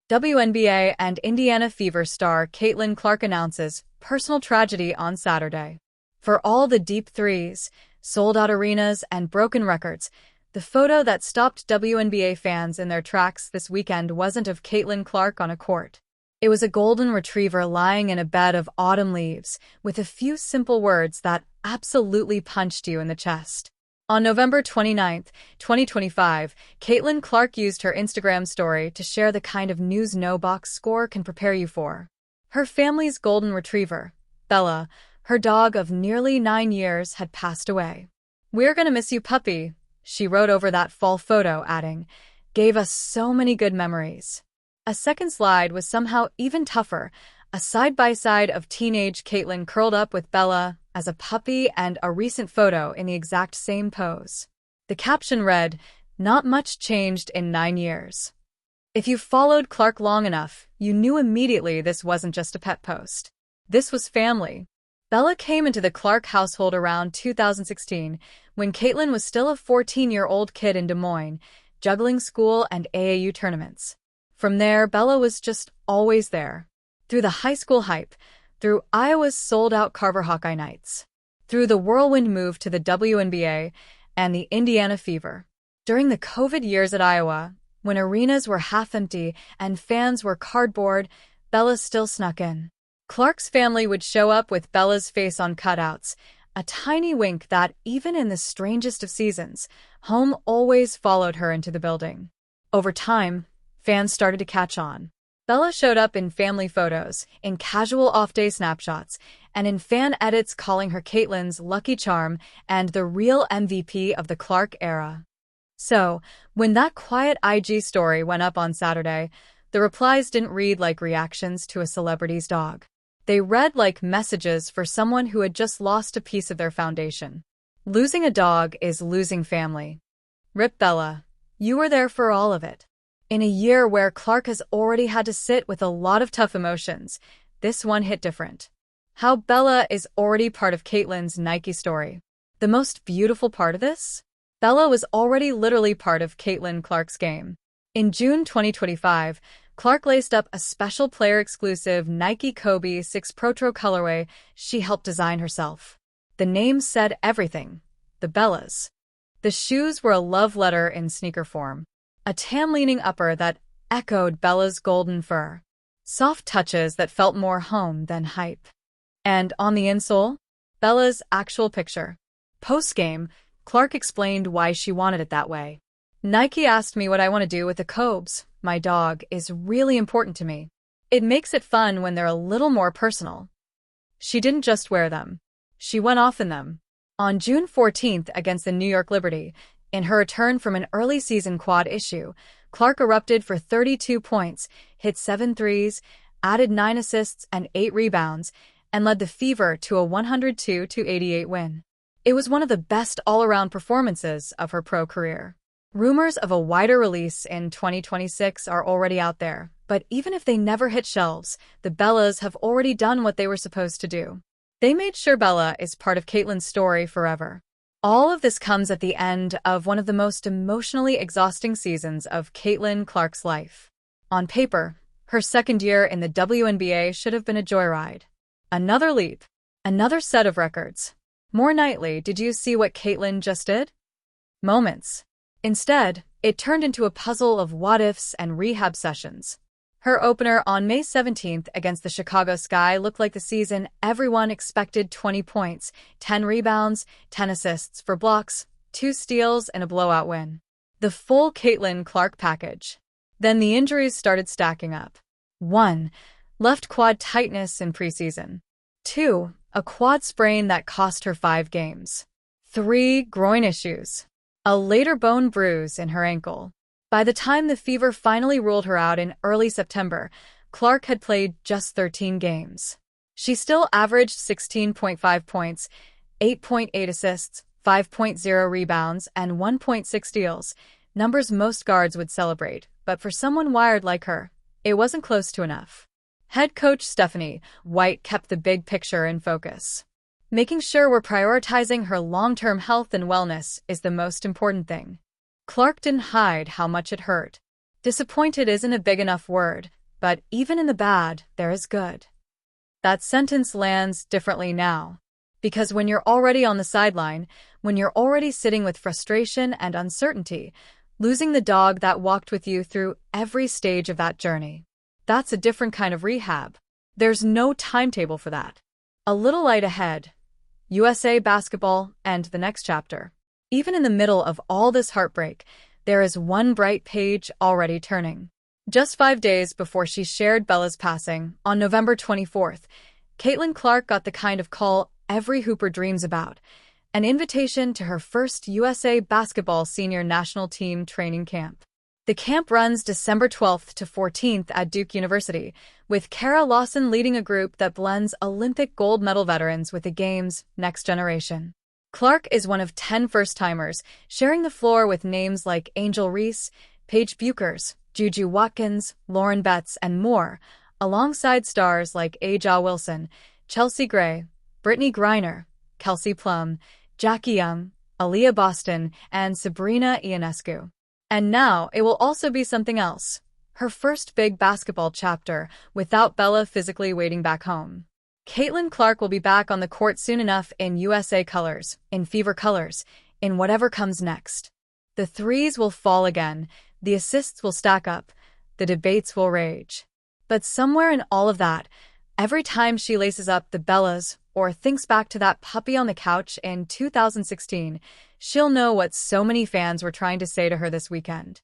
WNBA and Indiana Fever star Caitlin Clark announces personal tragedy on Saturday. For all the deep threes, sold-out arenas, and broken records, the photo that stopped WNBA fans in their tracks this weekend wasn't of Caitlin Clark on a court. It was a golden retriever lying in a bed of autumn leaves, with a few simple words that absolutely punched you in the chest. On November 29, 2025, Caitlin Clark used her Instagram story to share the kind of news no box score can prepare you for. Her family's golden retriever, Bella, her dog of nearly 9 years, had passed away. "We're gonna miss you, puppy," she wrote over that fall photo, adding, "Gave us so many good memories." A second slide was somehow even tougher, a side-by-side of teenage Caitlin curled up with Bella as a puppy and a recent photo in the exact same pose. The caption read, "Not much changed in 9 years." If you followed Clark long enough, you knew immediately this wasn't just a pet post. This was family. Bella came into the Clark household around 2016, when Caitlin was still a 14-year-old kid in Des Moines, juggling school and AAU tournaments. From there, Bella was just always there. Through the high school hype, through Iowa's sold-out Carver Hawkeye nights, through the whirlwind move to the WNBA and the Indiana Fever. During the COVID years at Iowa, when arenas were half empty and fans were cardboard, Bella still snuck in. Clark's family would show up with Bella's face on cutouts, a tiny wink that, even in the strangest of seasons, home always followed her into the building. Over time, fans started to catch on. Bella showed up in family photos, in casual off-day snapshots, and in fan edits calling her Caitlin's lucky charm and the real MVP of the Clark era. So, when that quiet IG story went up on Saturday, the replies didn't read like reactions to a celebrity's dog. They read like messages for someone who had just lost a piece of their foundation. Losing a dog is losing family. Rip Bella, you were there for all of it. In a year where Clark has already had to sit with a lot of tough emotions, this one hit different. How Bella is already part of Caitlin's Nike story. The most beautiful part of this? Bella was already literally part of Caitlin Clark's game. In June 2025, Clark laced up a special player-exclusive Nike Kobe 6 Protro colorway she helped design herself. The name said everything. The Bellas. The shoes were a love letter in sneaker form. A tan-leaning upper that echoed Bella's golden fur. Soft touches that felt more home than hype. And on the insole, Bella's actual picture. Post-game, Clark explained why she wanted it that way. "Nike asked me what I want to do with the Cobes. My dog is really important to me. It makes it fun when they're a little more personal." She didn't just wear them. She went off in them. On June 14th against the New York Liberty, in her return from an early season quad issue, Clark erupted for 32 points, hit 7 threes, added 9 assists and 8 rebounds, and led the Fever to a 102-88 win. It was one of the best all-around performances of her pro career. Rumors of a wider release in 2026 are already out there, but even if they never hit shelves, the Bellas have already done what they were supposed to do. They made sure Bella is part of Caitlin's story forever. All of this comes at the end of one of the most emotionally exhausting seasons of Caitlin Clark's life. On paper, her second year in the WNBA should have been a joyride. Another leap. Another set of records. More nightly, did you see what Caitlin just did? Moments. Instead, it turned into a puzzle of what-ifs and rehab sessions. Her opener on May 17th against the Chicago Sky looked like the season everyone expected: 20 points, 10 rebounds, 10 assists for blocks, 2 steals, and a blowout win. The full Caitlin Clark package. Then the injuries started stacking up. 1. Left quad tightness in preseason. 2. A quad sprain that cost her 5 games. 3. Groin issues. A later bone bruise in her ankle. By the time the Fever finally ruled her out in early September, Clark had played just 13 games. She still averaged 16.5 points, 8.8 assists, 5.0 rebounds, and 1.6 steals, numbers most guards would celebrate, but for someone wired like her, it wasn't close to enough. Head coach Stephanie White kept the big picture in focus. Making sure we're prioritizing her long-term health and wellness is the most important thing. Clark didn't hide how much it hurt. Disappointed isn't a big enough word, but even in the bad, there is good. That sentence lands differently now. Because when you're already on the sideline, when you're already sitting with frustration and uncertainty, losing the dog that walked with you through every stage of that journey, that's a different kind of rehab. There's no timetable for that. A little light ahead. USA basketball and the next chapter. Even in the middle of all this heartbreak, there is one bright page already turning. Just 5 days before she shared Bella's passing, on November 24th, Caitlin Clark got the kind of call every hooper dreams about, an invitation to her first USA basketball senior national team training camp. The camp runs December 12th to 14th at Duke University, with Kara Lawson leading a group that blends Olympic gold medal veterans with the game's next generation. Clark is one of 10 first-timers, sharing the floor with names like Angel Reese, Paige Buchers, Juju Watkins, Lauren Betts, and more, alongside stars like Aja Wilson, Chelsea Gray, Brittany Griner, Kelsey Plum, Jackie Young, Aaliyah Boston, and Sabrina Ionescu. And now it will also be something else, her first big basketball chapter without Bella physically waiting back home. Caitlin Clark will be back on the court soon enough in USA colors, in Fever colors, in whatever comes next. The threes will fall again, the assists will stack up, the debates will rage. But somewhere in all of that, every time she laces up the Bellas or thinks back to that puppy on the couch in 2016, she'll know what so many fans were trying to say to her this weekend.